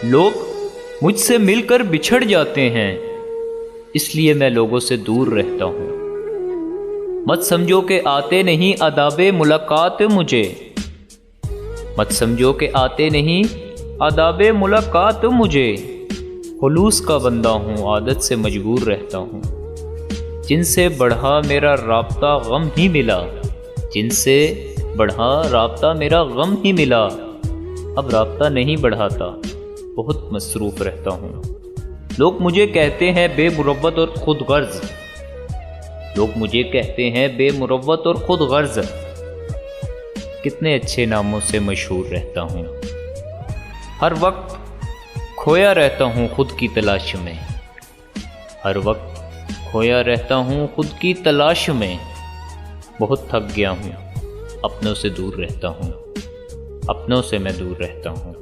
لوگ مجھ سے مل کر بچھڑ جاتے ہیں، اس لیے میں لوگوں سے دور رہتا ہوں۔ مت سمجھو کہ آتے نہیں آداب ملاقات مجھے، مت سمجھو کہ آتے نہیں آداب ملاقات مجھے۔ خلوص کا بندہ ہوں، عادت سے مجبور رہتا ہوں۔ جن سے بڑھا میرا رابطہ غم ہی ملا، جن سے بڑھا رابطہ میرا غم ہی ملا۔ اب رابطہ نہیں بڑھاتا، بہت مصروف رہتا ہوں۔ لوگ مجھے کہتے ہیں بے مروت اور خود غرض، لوگ مجھے کہتے ہیں بے مروت اور خود غرض۔ کتنے اچھے ناموں سے مشہور رہتا ہوں، ہر وقت کھویا رہتا ہوں خود کی تلاش میں، ہر وقت کھویا رہتا ہوں خود کی تلاش میں۔ بہت تھک گیا ہوں، اپنوں سے دور رہتا ہوں، اپنوں سے میں دور رہتا ہوں۔